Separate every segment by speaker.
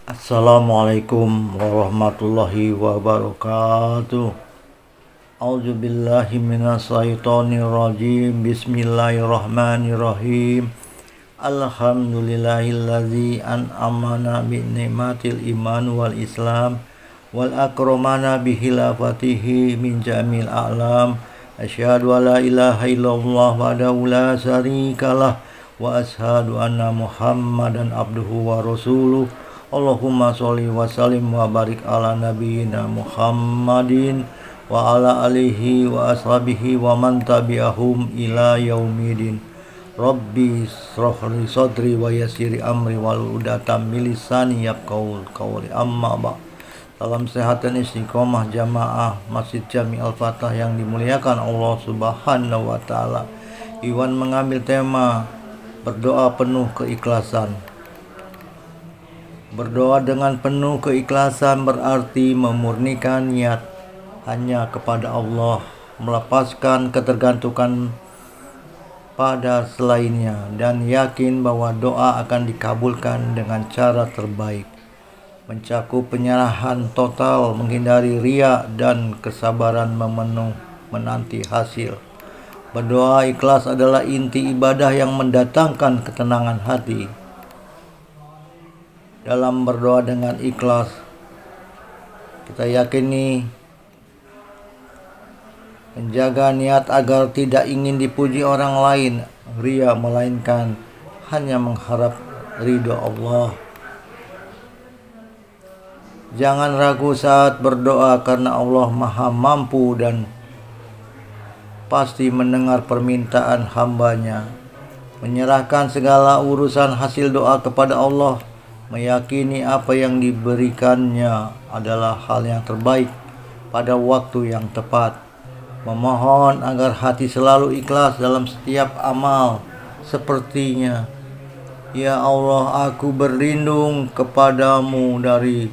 Speaker 1: Assalamualaikum warahmatullahi wabarakatuh. A'udzu billahi minasyaitonir rajim. Bismillahirrahmanirrahim. Alhamdulillahilladzi an'amana bi ni'matil iman wal islam wal akramana bi khilafatihi min jamil a'lam. Asyhadu an la ilaha illallah wahdahu la syarikalah wa asyhadu anna Muhammadan abduhu wa rasuluh. Allahumma sholli wa sallim wa barik ala nabiyyina Muhammadin wa ala alihi wa ashabihi wa man tabi'ahum ila yaumidin. Rabbi shrah li sadri wa yassir amri wahlul 'uqdatam min lisani yafqahu qawli. Amma ba'd. Salam sehat dan istiqomah jamaah Masjid Jami Al-Fatah yang dimuliakan Allah Subhanahu wa taala. Iwan mengambil tema berdoa penuh keikhlasan. Berdoa dengan penuh keikhlasan berarti memurnikan niat hanya kepada Allah, melepaskan ketergantungan pada selainnya, dan yakin bahwa doa akan dikabulkan dengan cara terbaik. Mencakup penyerahan total, menghindari riya, dan kesabaran menanti hasil. Berdoa ikhlas adalah inti ibadah yang mendatangkan ketenangan hati. Dalam berdoa dengan ikhlas, kita yakini menjaga niat agar tidak ingin dipuji orang lain, ria, melainkan hanya mengharap ridho Allah. Jangan ragu saat berdoa karena Allah Maha Mampu dan pasti mendengar permintaan hambanya. Menyerahkan segala urusan hasil doa kepada Allah, meyakini apa yang diberikannya adalah hal yang terbaik pada waktu yang tepat. Memohon agar hati selalu ikhlas dalam setiap amal, sepertinya, ya Allah, aku berlindung kepadamu dari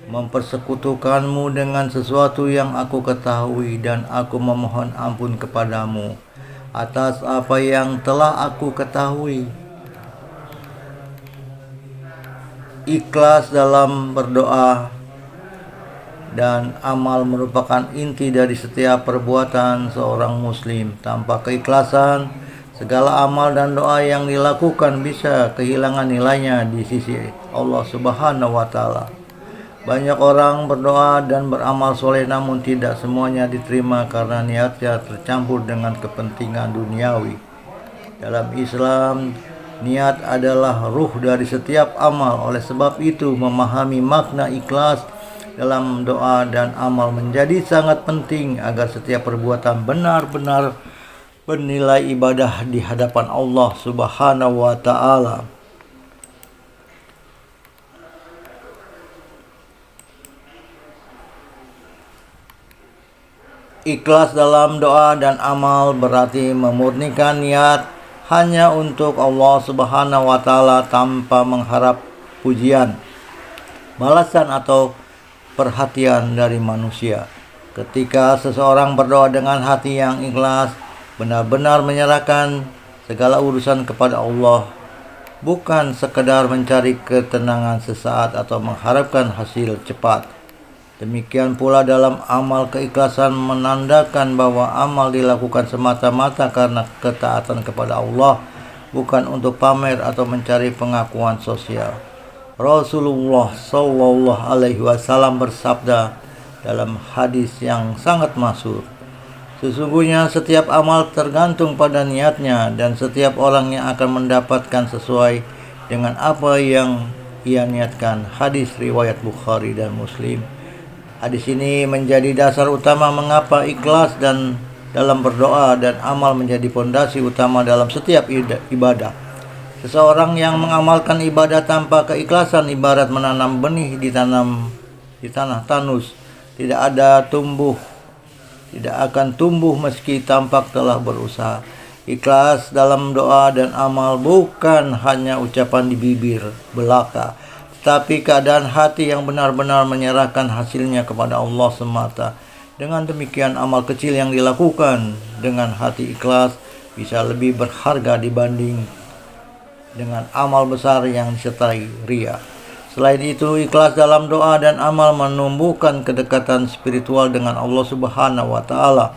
Speaker 1: mempersekutukanmu dengan sesuatu yang aku ketahui, dan aku memohon ampun kepadamu atas apa yang telah aku ketahui. Ikhlas dalam berdoa dan amal merupakan inti dari setiap perbuatan seorang muslim. Tanpa keikhlasan, segala amal dan doa yang dilakukan bisa kehilangan nilainya di sisi Allah Subhanahu wa taala. Banyak orang berdoa dan beramal soleh, namun tidak semuanya diterima karena niatnya tercampur dengan kepentingan duniawi. Dalam Islam, niat adalah ruh dari setiap amal. Oleh sebab itu, memahami makna ikhlas dalam doa dan amal menjadi sangat penting agar setiap perbuatan benar-benar bernilai ibadah di hadapan Allah Subhanahu wa taala. Ikhlas dalam doa dan amal berarti memurnikan niat hanya untuk Allah Subhanahu wa taala tanpa mengharap pujian, balasan atau perhatian dari manusia. Ketika seseorang berdoa dengan hati yang ikhlas, benar-benar menyerahkan segala urusan kepada Allah, bukan sekedar mencari ketenangan sesaat atau mengharapkan hasil cepat. Demikian pula dalam amal, keikhlasan menandakan bahwa amal dilakukan semata-mata karena ketaatan kepada Allah, bukan untuk pamer atau mencari pengakuan sosial. Rasulullah Shallallahu Alaihi Wasallam bersabda dalam hadis yang sangat masyhur, sesungguhnya setiap amal tergantung pada niatnya, dan setiap orang yang akan mendapatkan sesuai dengan apa yang ia niatkan. Hadis riwayat Bukhari dan Muslim. Hadis ini menjadi dasar utama mengapa ikhlas dan dalam berdoa dan amal menjadi fondasi utama dalam setiap ibadah. Seseorang yang mengamalkan ibadah tanpa keikhlasan ibarat menanam benih di tanah tandus. Tidak akan tumbuh meski tampak telah berusaha. Ikhlas dalam doa dan amal bukan hanya ucapan di bibir belaka, tapi keadaan hati yang benar-benar menyerahkan hasilnya kepada Allah semata. Dengan demikian, amal kecil yang dilakukan dengan hati ikhlas bisa lebih berharga dibanding dengan amal besar yang disertai ria. Selain itu, ikhlas dalam doa dan amal menumbuhkan kedekatan spiritual dengan Allah Subhanahu wa taala.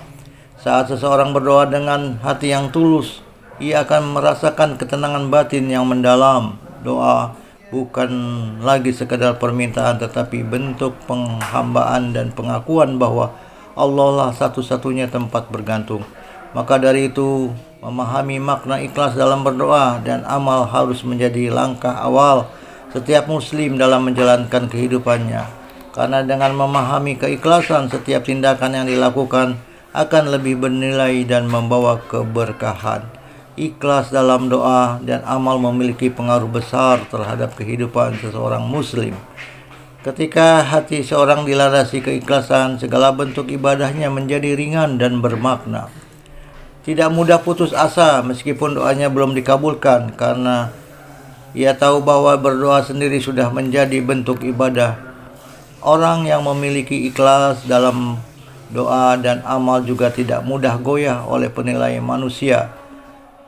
Speaker 1: Saat seseorang berdoa dengan hati yang tulus, ia akan merasakan ketenangan batin yang mendalam. Doa bukan lagi sekadar permintaan, tetapi bentuk penghambaan dan pengakuan bahwa Allah lah satu-satunya tempat bergantung. Maka dari itu, memahami makna ikhlas dalam berdoa dan amal harus menjadi langkah awal setiap muslim dalam menjalankan kehidupannya. Karena dengan memahami keikhlasan, setiap tindakan yang dilakukan akan lebih bernilai dan membawa keberkahan. Ikhlas dalam doa dan amal memiliki pengaruh besar terhadap kehidupan seseorang muslim. Ketika hati seorang dilandasi keikhlasan, segala bentuk ibadahnya menjadi ringan dan bermakna. Tidak mudah putus asa meskipun doanya belum dikabulkan, karena ia tahu bahwa berdoa sendiri sudah menjadi bentuk ibadah. Orang yang memiliki ikhlas dalam doa dan amal juga tidak mudah goyah oleh penilaian manusia.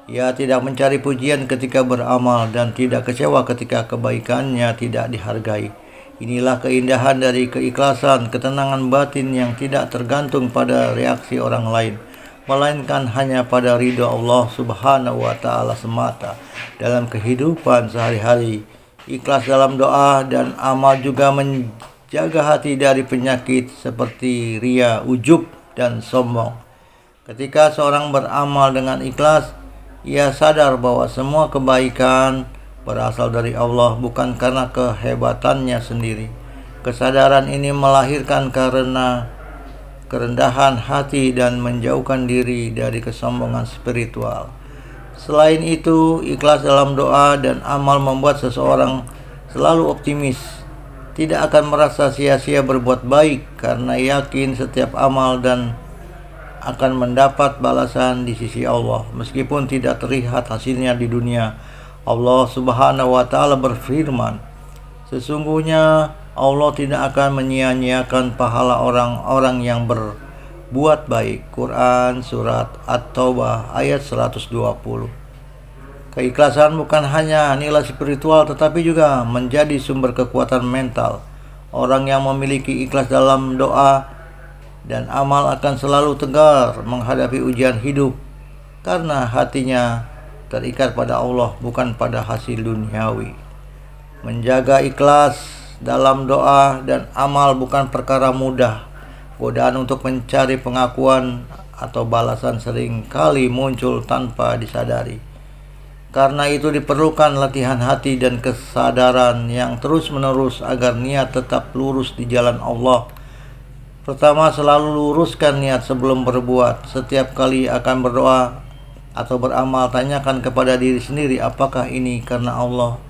Speaker 1: Ia tidak mencari pujian ketika beramal dan tidak kecewa ketika kebaikannya tidak dihargai. Inilah keindahan dari keikhlasan, ketenangan batin yang tidak tergantung pada reaksi orang lain, melainkan hanya pada ridha Allah Subhanahu wa taala semata. Dalam kehidupan sehari-hari, ikhlas dalam doa dan amal juga menjaga hati dari penyakit seperti ria, ujub, dan sombong. Ketika seorang beramal dengan ikhlas, ia sadar bahwa semua kebaikan berasal dari Allah, bukan karena kehebatannya sendiri. Kesadaran ini melahirkan karena kerendahan hati dan menjauhkan diri dari kesombongan spiritual. Selain itu, ikhlas dalam doa dan amal membuat seseorang selalu optimis, tidak akan merasa sia-sia berbuat baik karena yakin setiap amal dan akan mendapat balasan di sisi Allah meskipun tidak terlihat hasilnya di dunia. Allah Subhanahu wa taala berfirman, sesungguhnya Allah tidak akan menyia-nyiakan pahala orang-orang yang berbuat baik. Quran Surat At-Taubah ayat 120. Keikhlasan bukan hanya nilai spiritual tetapi juga menjadi sumber kekuatan mental. Orang yang memiliki ikhlas dalam doa dan amal akan selalu tegar menghadapi ujian hidup karena hatinya terikat pada Allah, bukan pada hasil duniawi. Menjaga ikhlas dalam doa dan amal bukan perkara mudah. Godaan untuk mencari pengakuan atau balasan sering kali muncul tanpa disadari. Karena itu diperlukan latihan hati dan kesadaran yang terus-menerus agar niat tetap lurus di jalan Allah. Pertama, selalu luruskan niat sebelum berbuat. Setiap kali akan berdoa atau beramal, tanyakan kepada diri sendiri, apakah ini karena Allah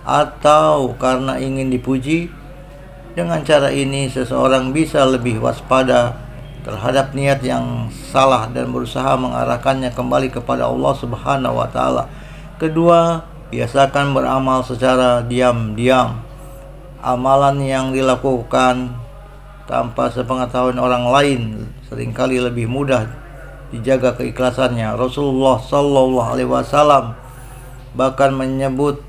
Speaker 1: atau karena ingin dipuji. Dengan cara ini, seseorang bisa lebih waspada terhadap niat yang salah dan berusaha mengarahkannya kembali kepada Allah Subhanahu wa taala. Kedua, biasakan beramal secara diam-diam. Amalan yang dilakukan tanpa sepengetahuan orang lain seringkali lebih mudah dijaga keikhlasannya. Rasulullah Shallallahu Alaihi Wasallam bahkan menyebut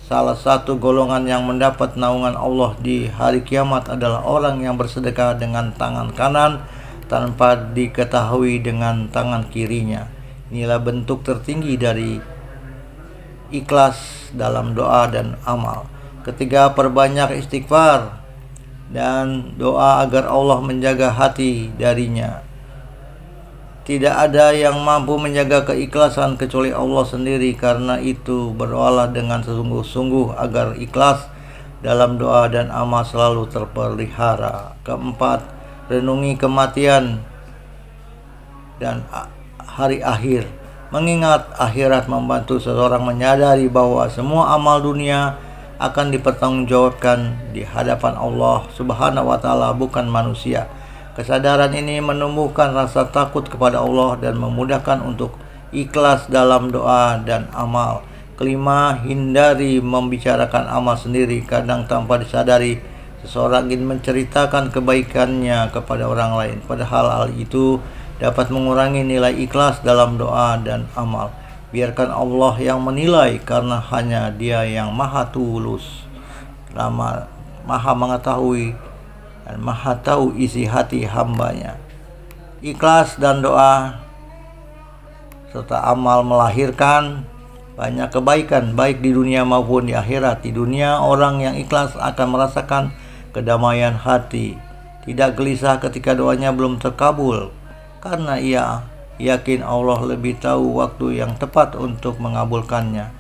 Speaker 1: salah satu golongan yang mendapat naungan Allah di hari kiamat adalah orang yang bersedekah dengan tangan kanan tanpa diketahui dengan tangan kirinya. Inilah bentuk tertinggi dari ikhlas dalam doa dan amal. Ketiga, perbanyak istighfar dan doa agar Allah menjaga hati darinya. Tidak ada yang mampu menjaga keikhlasan kecuali Allah sendiri. Karena itu, berdoalah dengan sungguh-sungguh agar ikhlas dalam doa dan amal selalu terpelihara. Keempat, renungi kematian dan hari akhir. Mengingat akhirat membantu seseorang menyadari bahwa semua amal dunia akan dipertanggungjawabkan di hadapan Allah Subhanahu wa taala, bukan manusia. Kesadaran ini menumbuhkan rasa takut kepada Allah dan memudahkan untuk ikhlas dalam doa dan amal. Kelima, hindari membicarakan amal sendiri. Kadang tanpa disadari, seseorang ingin menceritakan kebaikannya kepada orang lain, padahal hal itu dapat mengurangi nilai ikhlas dalam doa dan amal. Biarkan Allah yang menilai, karena hanya Dia yang maha tulus. maha mengetahui dan maha tahu isi hati hambanya. Ikhlas dan doa serta amal melahirkan banyak kebaikan baik di dunia maupun di akhirat. Di dunia, orang yang ikhlas akan merasakan kedamaian hati, tidak gelisah ketika doanya belum terkabul, karena ia yakin Allah lebih tahu waktu yang tepat untuk mengabulkannya.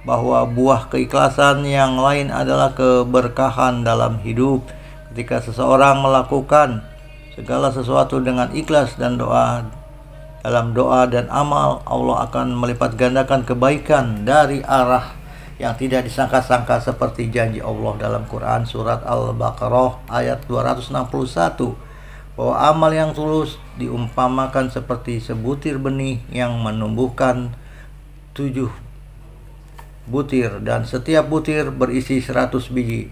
Speaker 1: Bahwa buah keikhlasan yang lain adalah keberkahan dalam hidup. Ketika seseorang melakukan segala sesuatu dengan ikhlas dan dalam doa dan amal, Allah akan melipat gandakan kebaikan dari arah yang tidak disangka-sangka, seperti janji Allah dalam Quran surat Al-Baqarah ayat 261, bahwa amal yang tulus diumpamakan seperti sebutir benih yang menumbuhkan 7 butir dan setiap butir berisi 100 biji.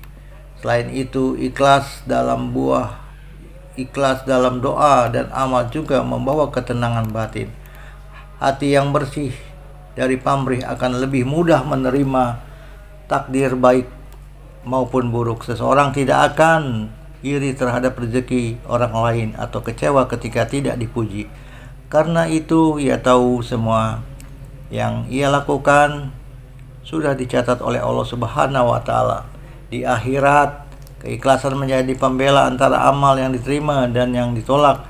Speaker 1: Selain itu, ikhlas dalam doa dan amal juga membawa ketenangan batin. Hati yang bersih dari pamrih akan lebih mudah menerima takdir baik maupun buruk. Seseorang tidak akan iri terhadap rezeki orang lain atau kecewa ketika tidak dipuji. Karena itu, ia tahu semua yang ia lakukan sudah dicatat oleh Allah Subhanahu wa Ta'ala. Di akhirat, keikhlasan menjadi pembela antara amal yang diterima dan yang ditolak.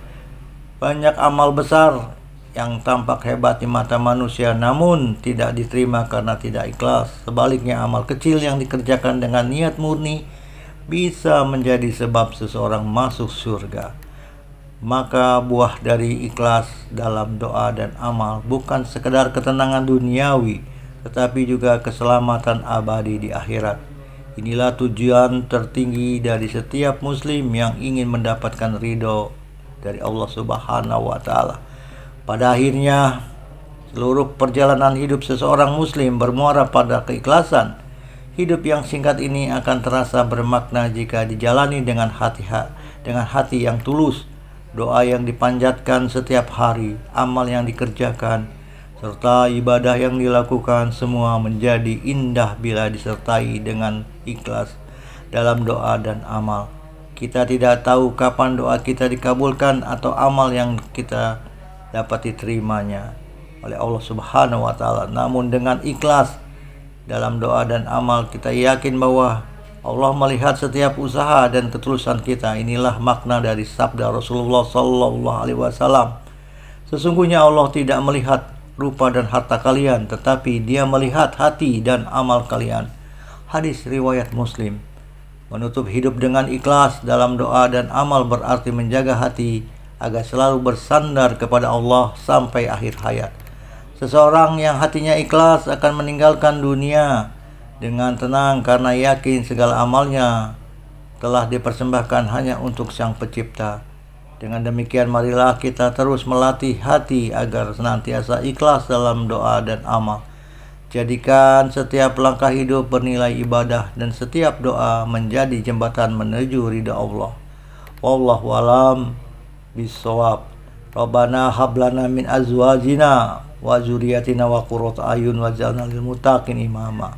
Speaker 1: Banyak amal besar yang tampak hebat di mata manusia namun tidak diterima karena tidak ikhlas. Sebaliknya, amal kecil yang dikerjakan dengan niat murni bisa menjadi sebab seseorang masuk surga. Maka buah dari ikhlas dalam doa dan amal bukan sekedar ketenangan duniawi, tetapi juga keselamatan abadi di akhirat. Inilah tujuan tertinggi dari setiap muslim yang ingin mendapatkan ridho dari Allah Subhanahu wa Ta'ala. Pada akhirnya, seluruh perjalanan hidup seseorang muslim bermuara pada keikhlasan. Hidup yang singkat ini akan terasa bermakna jika dijalani dengan hati yang tulus, doa yang dipanjatkan setiap hari, amal yang dikerjakan, serta ibadah yang dilakukan, semua menjadi indah bila disertai dengan ikhlas dalam doa dan amal. Kita tidak tahu kapan doa kita dikabulkan atau amal yang kita dapat diterimanya oleh Allah Subhanahu wa Ta'ala. Namun dengan ikhlas dalam doa dan amal, kita yakin bahwa Allah melihat setiap usaha dan ketulusan kita. Inilah makna dari sabda Rasulullah sallallahu alaihi wasallam. Sesungguhnya Allah tidak melihat rupa dan harta kalian, tetapi Dia melihat hati dan amal kalian. Hadis riwayat Muslim. Menutup hidup dengan ikhlas dalam doa dan amal berarti menjaga hati agar selalu bersandar kepada Allah sampai akhir hayat. Seseorang yang hatinya ikhlas akan meninggalkan dunia dengan tenang karena yakin segala amalnya telah dipersembahkan hanya untuk Sang Pencipta. Dengan demikian, marilah kita terus melatih hati agar senantiasa ikhlas dalam doa dan amal. Jadikan setiap langkah hidup bernilai ibadah dan setiap doa menjadi jembatan menuju ridha Allah. Wallahu a'lam bishawab. Rabbana hab lana min azwajina wa dzurriyyatina wa qurrata ayun waj'alna lil muttaqin imama.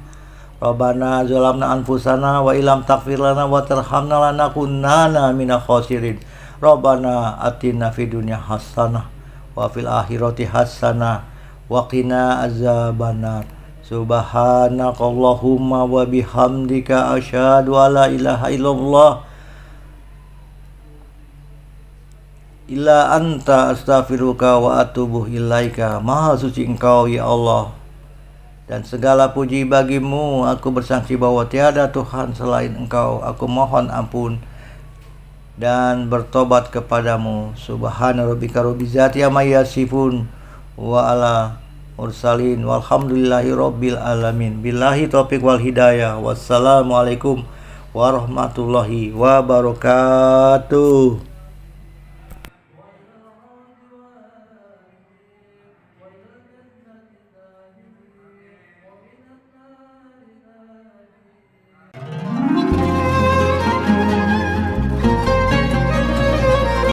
Speaker 1: Rabbana zalamna anfusana wa illam taghfir lana wa tarhamna lanakunanna minal khasirin. Rabbana atina fid dunya hasanah wa fil akhirati hasanah wa qina azabannar. Subhanakallahumma wa bihamdika asyhadu an la ilaha illallah illa anta astaghfiruka wa atubu ilaika. Maha suci Engkau ya Allah, dan segala puji bagimu. Aku bersaksi bahwa tiada Tuhan selain Engkau. Aku mohon ampun dan bertobat kepadamu. Subhana rabbika rabbil izzati amma yasifun wa ala mursalin walhamdulillahi rabbil alamin. Billahi taufiq wal hidayah. Wassalamualaikum warahmatullahi wabarakatuh.